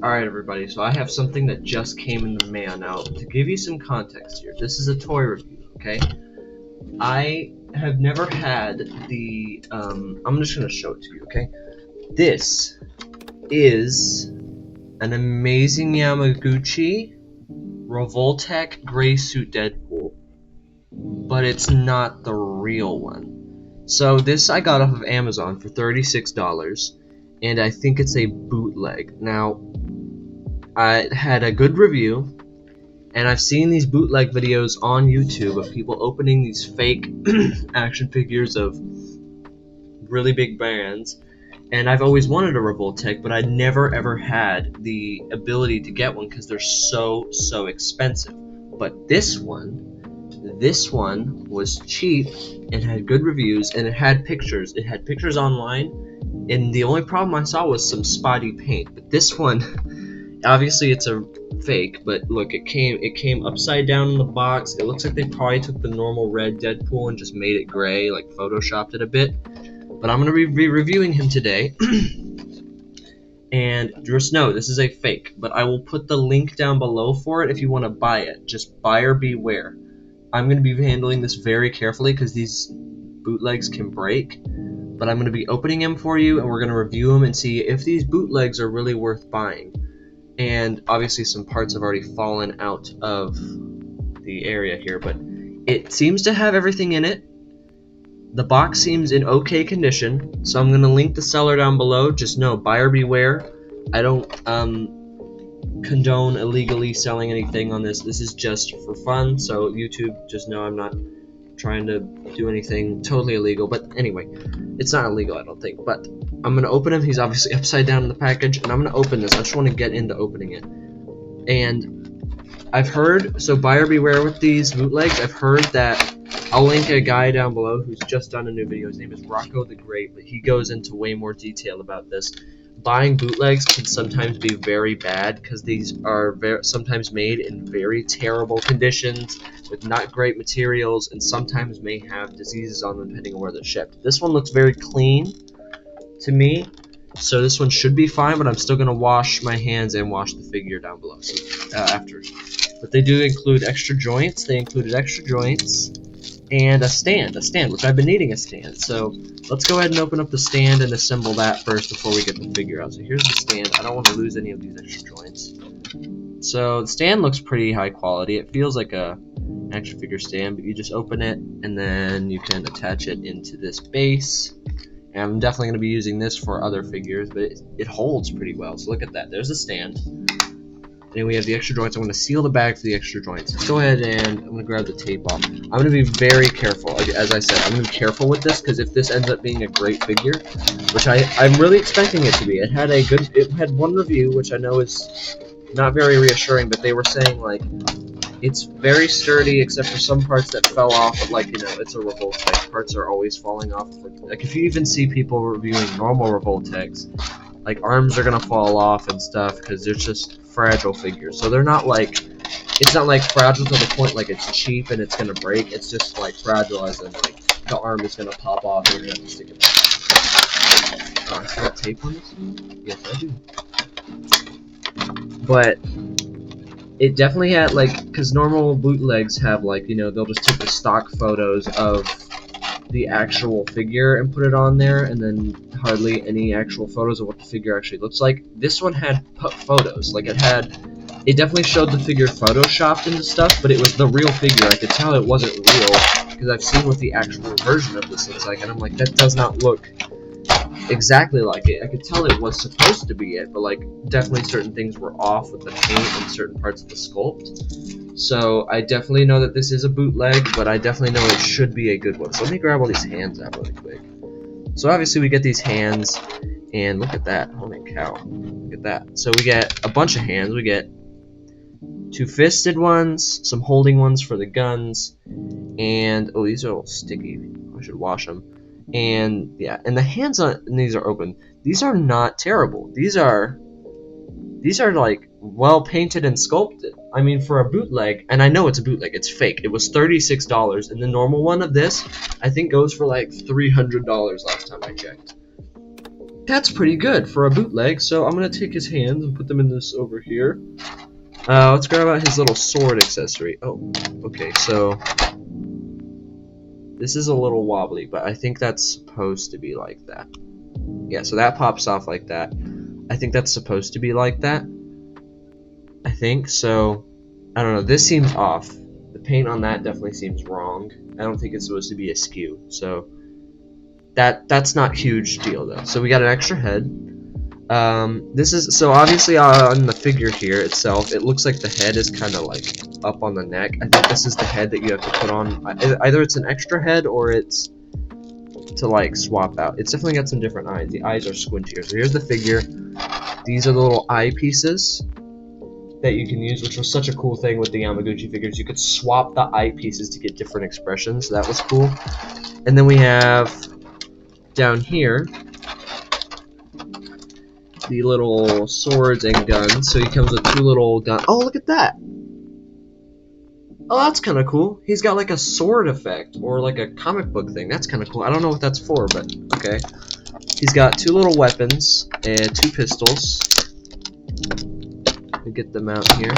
Alright everybody, so I have something that just came in the mail. Now, to give you some context here, this is a toy review, okay? I have never had the, I'm just gonna show it to you, okay? This is an amazing Yamaguchi Revlotech Gray Suit Deadpool, but it's not the real one. So this I got off of Amazon for $36, and I think it's a bootleg. Now, I had a good review, and I've seen these bootleg videos on YouTube of people opening these fake action figures of really big brands, and I've always wanted a Revlotech, but I never ever had the ability to get one because they're so expensive. But this one was cheap and had good reviews, and it had pictures. It had pictures online, and the only problem I saw was some spotty paint. But this one, obviously it's a fake, but look, it came upside down in the box. It looks like they probably took the normal red Deadpool and just made it gray, like photoshopped it a bit. But I'm gonna be reviewing him today. And just know this is a fake, but I will put the link down below for it if you want to buy it. Just buyer beware. I'm going to be handling this very carefully because these bootlegs can break, but I'm going to be opening them for you, and we're going to review them and see if these bootlegs are really worth buying. And obviously some parts have already fallen out of the area here, but it seems to have everything in it. The box seems in okay condition, so I'm going to link the seller down below. Just know, buyer beware. I don't condone illegally selling anything on this. This is just for fun, so YouTube, just know I'm not trying to do anything totally illegal. But anyway, it's not illegal, I don't think. But I'm going to open him. He's obviously upside down in the package, and I'm going to open this. I just want to get into opening it. And I've heard, so buyer beware with these bootlegs. I've heard that, I'll link a guy down below who's just done a new video. His name is Rocco the Great, but he goes into way more detail about this. Buying bootlegs can sometimes be very bad because these are sometimes made in very terrible conditions with not great materials, and sometimes may have diseases on them depending on where they're shipped. This one looks very clean to me, so this one should be fine, but I'm still going to wash my hands and wash the figure down below after. But they do include extra joints. They included extra joints and a stand, which I've been needing a stand. So let's go ahead and open up the stand and assemble that first before we get the figure out. So here's the stand. I don't want to lose any of these extra joints. So the stand looks pretty high quality. It feels like a action figure stand, but you just open it and then you can attach it into this base. And I'm definitely going to be using this for other figures, but it holds pretty well. So look at that. There's the stand. And we have the extra joints. I'm going to seal the bag for the extra joints. Let's go ahead and I'm going to grab the tape off. I'm going to be very careful. As I said, I'm going to be careful with this because if this ends up being a great figure, which I'm really expecting it to be. It had one review, which I know is not very reassuring, but they were saying like it's very sturdy except for some parts that fell off. But like, you know, it's a Revlotech. Parts are always falling off. Like if you even see people reviewing normal Revlotechs, like arms are gonna fall off and stuff because they're just fragile figures. So they're not like, it's not like fragile to the point like it's cheap and it's gonna break. It's just like fragile as in like the arm is gonna pop off and you're gonna have to stick it back. Oh, I still got tape on this? Yes, I do. But it definitely had like, because normal bootlegs have like, you know, they'll just take the stock photos of the actual figure and put it on there, and then hardly any actual photos of what the figure actually looks like. This one had photos. Like it definitely showed the figure photoshopped into stuff, but it was the real figure. I could tell it wasn't real because I've seen what the actual version of this looks like, and I'm like, that does not look exactly like it. I could tell it was supposed to be it, but like definitely certain things were off with the paint and certain parts of the sculpt. So I definitely know that this is a bootleg, but I definitely know it should be a good one. So let me grab all these hands out really quick. So obviously we get these hands, and look at that. Holy cow. Look at that. So we get a bunch of hands. We get two fisted ones, some holding ones for the guns, and oh, these are all sticky. I should wash them. And yeah, and the hands on these are open. These are not terrible. These are like well painted and sculpted. I mean, for a bootleg, and I know it's a bootleg, it's fake. It was $36, and the normal one of this I think goes for like $300 last time I checked. That's pretty good for a bootleg. So I'm gonna take his hands and put them in this over here. Let's grab out his little sword accessory. Oh, okay, so this is a little wobbly, but I think that's supposed to be like that. Yeah, so that pops off like that. I think that's supposed to be like that. I think, so I don't know, this seems off. The paint on that definitely seems wrong. I don't think it's supposed to be askew, so that's not huge deal though. So we got an extra head. This is, so obviously on the figure here itself, it looks like the head is kind of like up on the neck. I think this is the head that you have to put on. Either it's an extra head or it's to like swap out. It's definitely got some different eyes. The eyes are squintier. So here's the figure. These are the little eye pieces that you can use, which was such a cool thing with the Yamaguchi figures. You could swap the eye pieces to get different expressions. So that was cool. And then we have down here the little swords and guns. So he comes with two little guns. Oh, look at that! Oh, that's kind of cool. He's got like a sword effect or like a comic book thing. That's kind of cool. I don't know what that's for, but okay. He's got two little weapons and two pistols. Let me get them out here.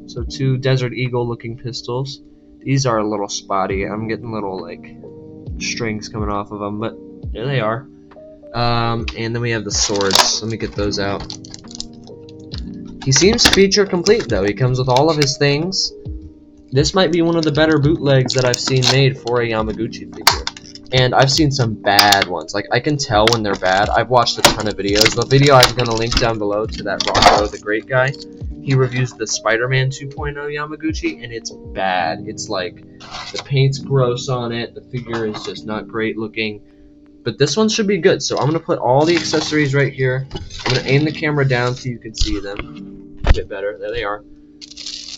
So two Desert Eagle looking pistols. These are a little spotty. I'm getting little like strings coming off of them, but there they are. And then we have the swords. Let me get those out. He seems feature complete though. He comes with all of his things. This might be one of the better bootlegs that I've seen made for a Yamaguchi figure. And I've seen some bad ones. Like, I can tell when they're bad. I've watched a ton of videos. The video I'm going to link down below to that Rocco the Great guy. He reviews the Spider-Man 2.0 Yamaguchi, and it's bad. It's like, the paint's gross on it. The figure is just not great looking. But this one should be good. So I'm going to put all the accessories right here. I'm going to aim the camera down so you can see them a bit better. There they are.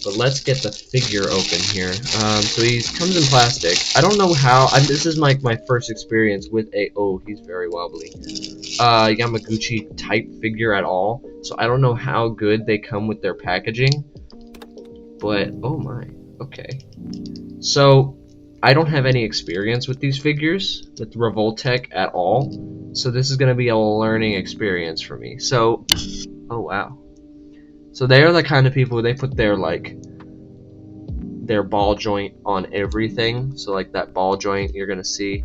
But let's get the figure open here. So he comes in plastic. I don't know how. This is my first experience with a. Oh, he's very wobbly. Yamaguchi type figure at all. So I don't know how good they come with their packaging. But oh my. Okay. So I don't have any experience with these figures with revlotech at all. So this is gonna be a learning experience for me. So, oh wow. So they are the kind of people, they put their like their ball joint on everything. So like that ball joint you're gonna see.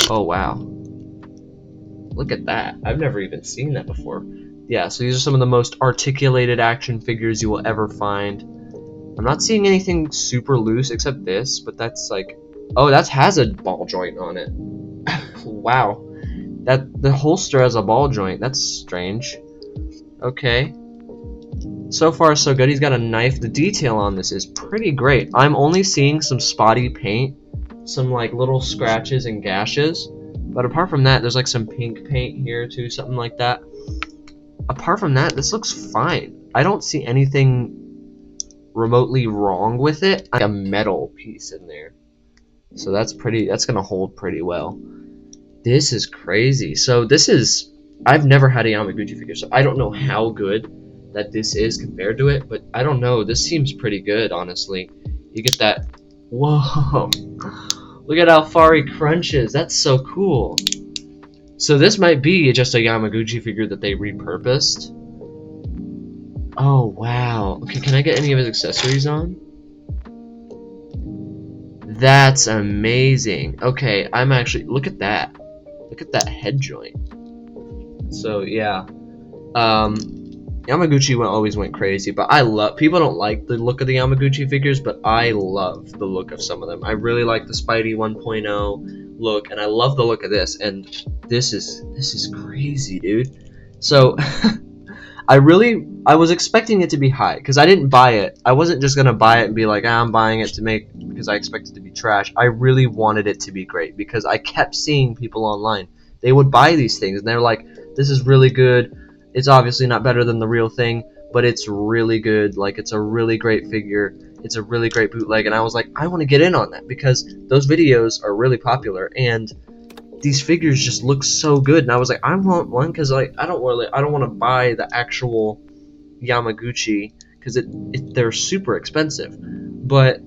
Oh wow. Look at that. I've never even seen that before. Yeah, so these are some of the most articulated action figures you will ever find. I'm not seeing anything super loose except this, but that's like, oh, that has a ball joint on it. Wow. That the holster has a ball joint. That's strange. Okay. So far so good. He's got a knife. The detail on this is pretty great. I'm only seeing some spotty paint, some like little scratches and gashes, but apart from that there's like some pink paint here too, something like that. Apart from that, this looks fine. I don't see anything remotely wrong with it. Like a metal piece in there, so that's gonna hold pretty well. This is crazy. So this is, I've never had a Yamaguchi figure, so I don't know how good that this is compared to it, but I don't know, this seems pretty good, honestly. You get that, whoa, look at how far he crunches, that's so cool. So this might be just a Yamaguchi figure that they repurposed. Oh wow, okay, can I get any of his accessories on? That's amazing. Okay, I'm actually, look at that head joint. So yeah, Yamaguchi always went crazy, but people don't like the look of the Yamaguchi figures, but I love the look of some of them. I really like the Spidey 1.0 look, and I love the look of this, and this is crazy, dude. So I was expecting it to be high, because I didn't buy it. I wasn't just gonna buy it and be like, I'm buying it because I expect it to be trash. I really wanted it to be great, because I kept seeing people online. They would buy these things, and they're like, this is really good. It's obviously not better than the real thing, but it's really good. Like, it's a really great figure. It's a really great bootleg, and I was like, I want to get in on that because those videos are really popular, and these figures just look so good. And I was like, I want one because like I don't want to buy the actual Yamaguchi because they're super expensive. But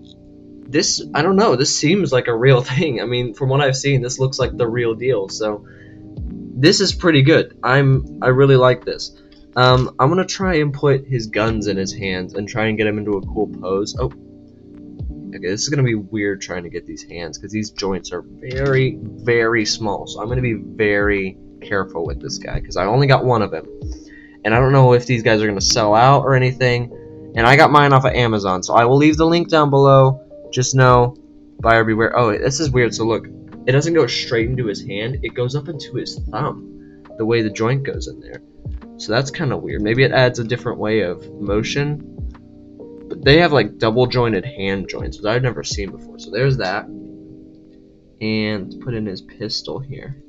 this, I don't know. This seems like a real thing. I mean, from what I've seen, this looks like the real deal. So this is pretty good. I really like this. I'm gonna try and put his guns in his hands and try and get him into a cool pose. Oh, okay, this is gonna be weird trying to get these hands because these joints are very, very small. So I'm gonna be very careful with this guy because I only got one of him, and I don't know if these guys are gonna sell out or anything. And I got mine off of Amazon, so I will leave the link down below. Just know, buyer beware. Oh, this is weird. So look, it doesn't go straight into his hand. It goes up into his thumb, the way the joint goes in there. So that's kind of weird. Maybe it adds a different way of motion. But they have like double jointed hand joints, which I've never seen before. So there's that. And put in his pistol here.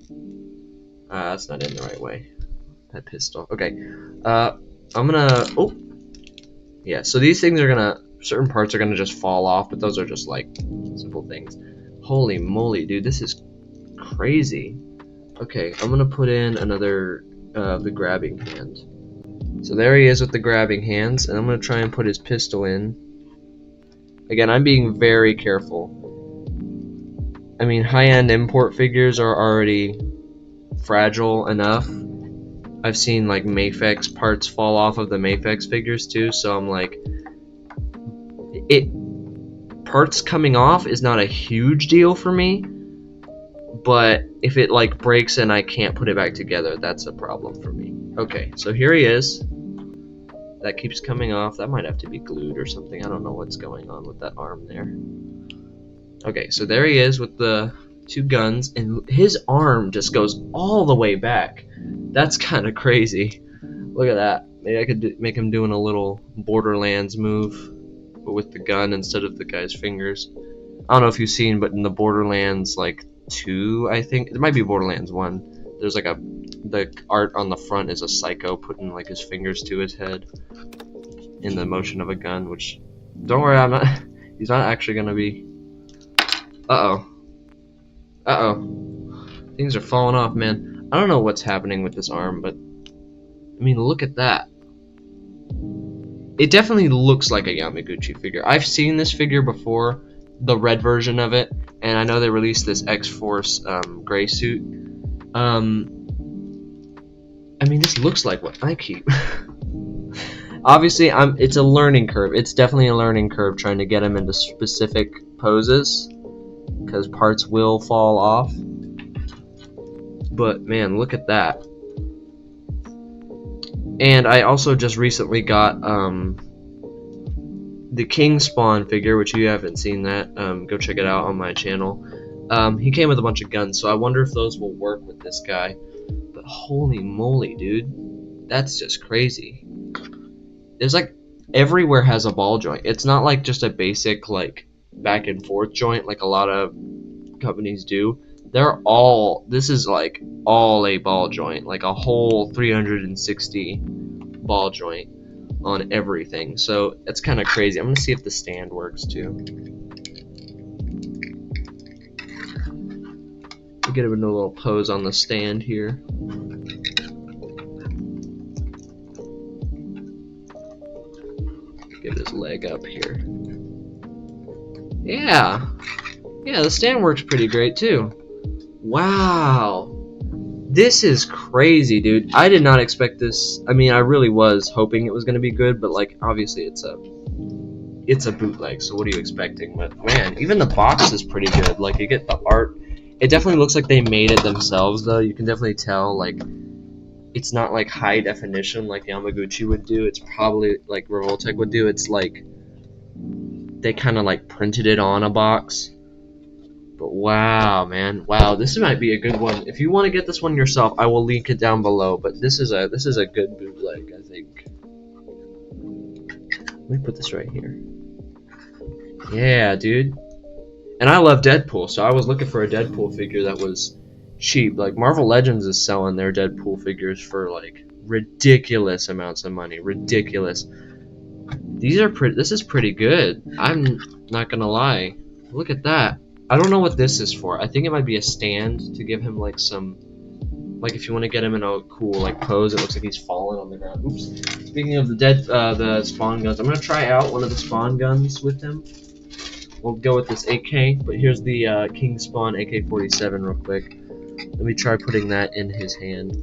That's not in the right way. That pistol. Okay. I'm gonna. Oh. Yeah. So these things are gonna. Certain parts are gonna just fall off, but those are just like simple things. Holy moly, dude! This is crazy. Okay. I'm gonna put in another. The grabbing hand. So there he is with the grabbing hands, and I'm gonna try and put his pistol in. Again, I'm being very careful. I mean, high-end import figures are already fragile enough. I've seen like Mafex parts fall off of the Mafex figures too, so I'm like, parts coming off is not a huge deal for me. But if it like breaks and I can't put it back together, that's a problem for me. Okay, so here he is. That keeps coming off. That might have to be glued or something. I don't know what's going on with that arm there. Okay, so there he is with the two guns, and his arm just goes all the way back. That's kind of crazy. Look at that. Maybe I could make him doing a little Borderlands move, but with the gun instead of the guy's fingers. I don't know if you've seen, but in the Borderlands, like 2, I think it might be Borderlands 1. There's like the art on the front is a psycho putting like his fingers to his head in the motion of a gun. Which, don't worry, I'm not. He's not actually gonna be. Uh oh. Things are falling off, man. I don't know what's happening with this arm, but I mean, look at that. It definitely looks like a Yamaguchi figure. I've seen this figure before, the red version of it. And I know they released this X-force gray suit. I mean, this looks like what I keep. Obviously, it's a learning curve. It's definitely a learning curve trying to get them into specific poses, because parts will fall off. But man, look at that. And I also just recently got the King Spawn figure, which you haven't seen that, go check it out on my channel. He came with a bunch of guns, so I wonder if those will work with this guy. But holy moly, dude, that's just crazy. There's like, everywhere has a ball joint. It's not like just a basic like back and forth joint like a lot of companies do. This is like all a ball joint, like a whole 360 ball joint on everything. So it's kind of crazy. I'm gonna see if the stand works too. We'll get him into a little pose on the stand here. Get his leg up here. Yeah, the stand works pretty great too. Wow, this is crazy, dude. I did not expect this. I mean, I really was hoping it was gonna be good, but like, obviously it's a bootleg, so what are you expecting? But man, even the box is pretty good. Like, you get the art. It definitely looks like they made it themselves, though. You can definitely tell, like, it's not like high definition like Yamaguchi would do. It's probably like Revlotech would do. It's like they kind of like printed it on a box. But wow, man, wow, this might be a good one. If you want to get this one yourself, I will link it down below. But this is a good bootleg, I think. Let me put this right here. Yeah, dude. And I love Deadpool, so I was looking for a Deadpool figure that was cheap. Like, Marvel Legends is selling their Deadpool figures for like ridiculous amounts of money. Ridiculous. This is pretty good. I'm not gonna lie. Look at that. I don't know what this is for. I think it might be a stand to give him like some, like if you want to get him in a cool like pose. It looks like he's falling on the ground. Oops. Speaking of the spawn guns, I'm gonna try out one of the spawn guns with him. We'll go with this AK, but here's the King Spawn AK-47 real quick. Let me try putting that in his hand.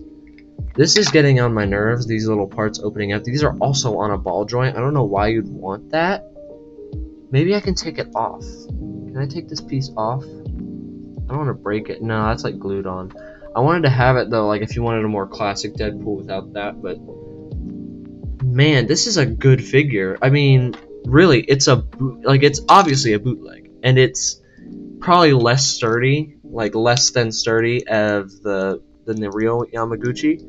This is getting on my nerves, these little parts opening up. These are also on a ball joint. I don't know why you'd want that. Maybe I can take it off. Can I take this piece off? I don't want to break it. No, that's like glued on. I wanted to have it though, like if you wanted a more classic Deadpool without that, but man, this is a good figure. I mean, really, it's it's obviously a bootleg, and it's probably less sturdy, like less than sturdy than the real Yamaguchi.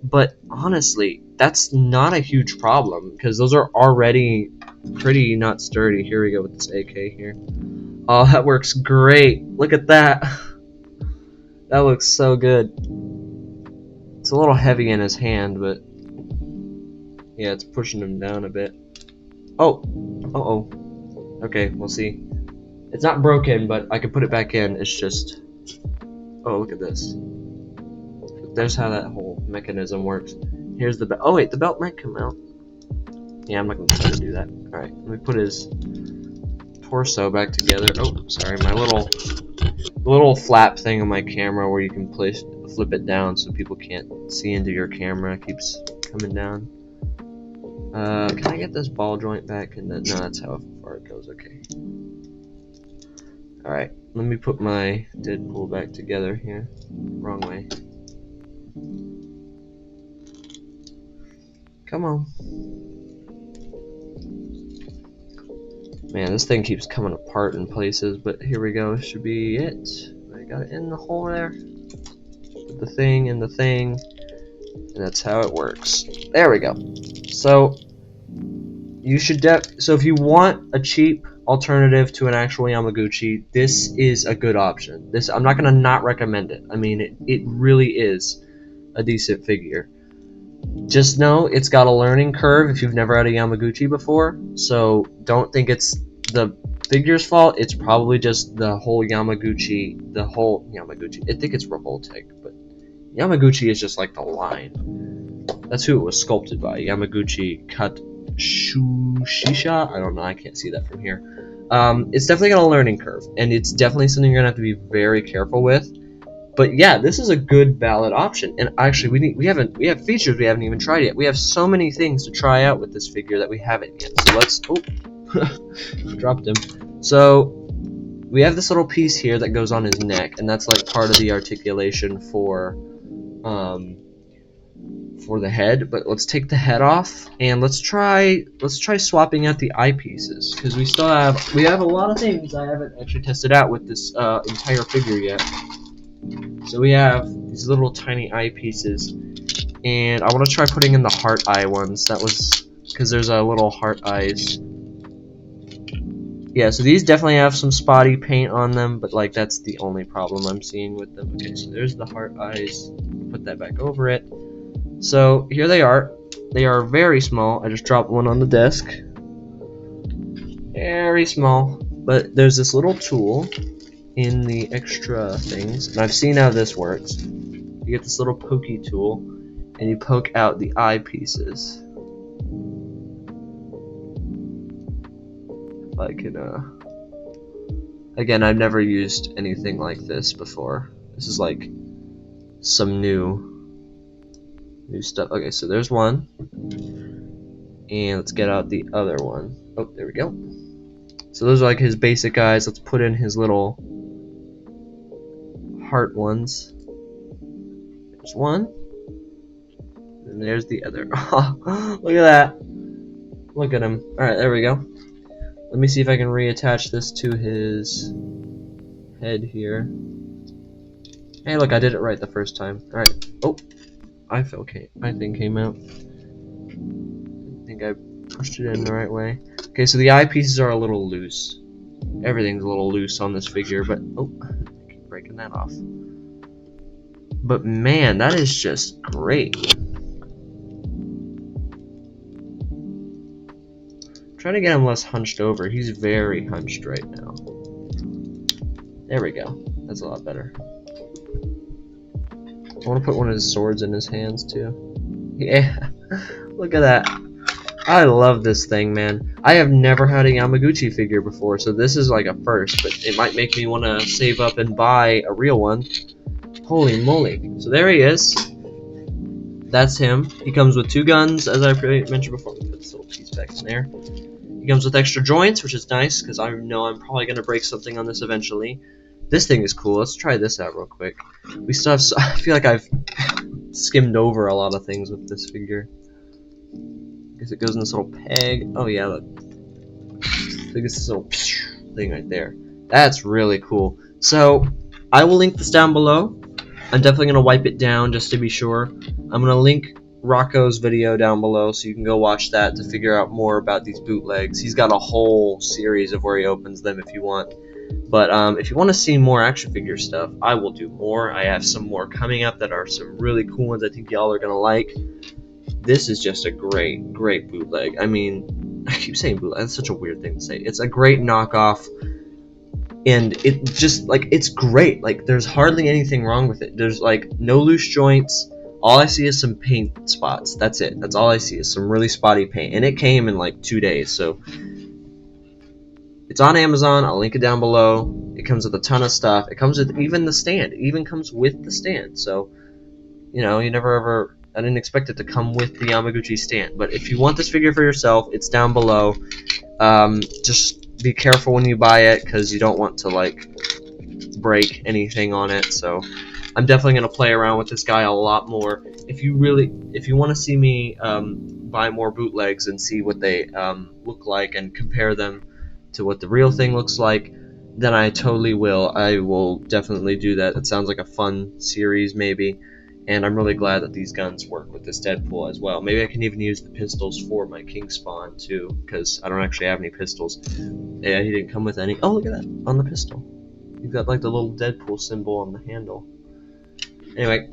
But honestly, that's not a huge problem because those are already pretty not sturdy. Here we go with this AK here. Oh, that works great. Look at that. That looks so good. It's a little heavy in his hand, but yeah, it's pushing him down a bit. Oh, okay, we'll see. It's not broken, but I can put it back in. It's just, oh, look at this. There's how that whole mechanism works. Here's the belt. Oh wait, the belt might come out. Yeah, I'm not gonna try to do that. All right, let me put his torso back together. Oh, sorry, my little flap thing on my camera where you can flip it down so people can't see into your camera keeps coming down. Can I get this ball joint back? And then no, that's how far it goes. Okay. All right, let me put my Deadpool back together here. Wrong way. Come on. Man, this thing keeps coming apart in places, but here we go. Should be it. I got it in the hole there. Put the thing in the thing, and that's how it works. There we go. So you should so if you want a cheap alternative to an actual Yamaguchi, this is a good option. This, I'm not gonna not recommend it. I mean, it really is a decent figure. Just know it's got a learning curve if you've never had a Yamaguchi before, so don't think it's the figure's fault. It's probably just the whole Yamaguchi. I think it's revlotech, but Yamaguchi is just like the line. That's who it was sculpted by. Yamaguchi cut Shisha. I don't know. I can't see that from here. It's definitely got a learning curve, and it's definitely something you're gonna have to be very careful with. But yeah, this is a good valid option. And actually, we have features we haven't even tried yet. We have so many things to try out with this figure that we haven't yet. So let's dropped him. So we have this little piece here that goes on his neck, and that's like part of the articulation for the head. But let's take the head off, and let's try swapping out the eyepieces, because we have a lot of things I haven't actually tested out with this entire figure yet. So we have these little tiny eyepieces, and I want to try putting in the heart eye ones. That was because there's a little heart eyes. Yeah, so these definitely have some spotty paint on them, but like that's the only problem I'm seeing with them. Okay, so there's the heart eyes. Put that back over it. So here they are. They are very small. I just dropped one on the desk. Very small, but there's this little tool in the extra things, and I've seen how this works. You get this little pokey tool, and you poke out the eyepieces. If I can, again, I've never used anything like this before. This is like some new stuff. Okay, so there's one, and let's get out the other one. Oh, there we go. So those are like his basic eyes. Let's put in his little heart ones. There's one, and there's the other. Look at that. Look at him. Alright, there we go. Let me see if I can reattach this to his head here. Hey, look, I did it right the first time. Alright. Oh, I think came out. I think I pushed it in the right way. Okay, so the eyepieces are a little loose. Everything's a little loose on this figure, but oh, I keep breaking that off. But man, that is just great. I'm trying to get him less hunched over. He's very hunched right now. There we go. That's a lot better. I want to put one of his swords in his hands too. Yeah, look at that. I love this thing, man. I have never had a Yamaguchi figure before, so this is like a first, but it might make me want to save up and buy a real one. Holy moly. So there he is. That's him. He comes with 2 guns, as I mentioned before. Let me put this little piece back in there. He comes with extra joints, which is nice, because I know I'm probably going to break something on this eventually. This thing is cool. Let's try this out real quick. We still have... I feel like I've skimmed over a lot of things with this figure. I guess it goes in this little peg. Oh, yeah, look. I think it's this little thing right there. That's really cool. So, I will link this down below. I'm definitely going to wipe it down just to be sure. I'm going to link Rocco's video down below so you can go watch that to figure out more about these bootlegs. He's got a whole series of where he opens them if you want. But if you want to see more action figure stuff, I will do more. I have some more coming up that are some really cool ones I think y'all are going to like. This is just a great, great bootleg. I mean, I keep saying bootleg. That's such a weird thing to say. It's a great knockoff. And it just, like, it's great. Like, there's hardly anything wrong with it. There's, like, no loose joints. All I see is some paint spots. That's it. That's all I see is some really spotty paint. And it came in, like, 2 days. So, it's on Amazon. I'll link it down below. It comes with a ton of stuff. It comes with even the stand. It even comes with the stand. So, you know, you never ever... I didn't expect it to come with the Yamaguchi stand. But if you want this figure for yourself, it's down below. Just... be careful when you buy it because you don't want to like break anything on it. So I'm definitely going to play around with this guy a lot more. If you want to see me buy more bootlegs and see what they look like and compare them to what the real thing looks like, then I totally will. I will definitely do that. It sounds like a fun series maybe. And I'm really glad that these guns work with this Deadpool as well. Maybe I can even use the pistols for my King Spawn too, because I don't actually have any pistols. Yeah, he didn't come with any. Oh, look at that on the pistol. You've got like the little Deadpool symbol on the handle. Anyway,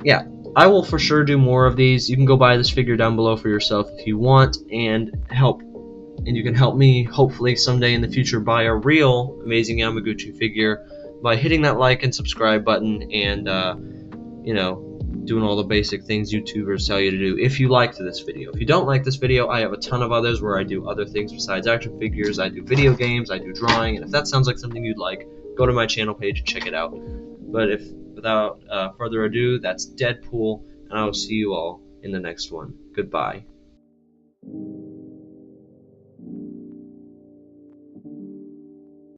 yeah, I will for sure do more of these. You can go buy this figure down below for yourself if you want, and you can help me hopefully someday in the future buy a real amazing Yamaguchi figure by hitting that like and subscribe button and you know, doing all the basic things YouTubers tell you to do if you liked this video. If you don't like this video, I have a ton of others where I do other things besides action figures. I do video games, I do drawing, and if that sounds like something you'd like, go to my channel page and check it out. But without further ado, that's Deadpool, and I will see you all in the next one. Goodbye.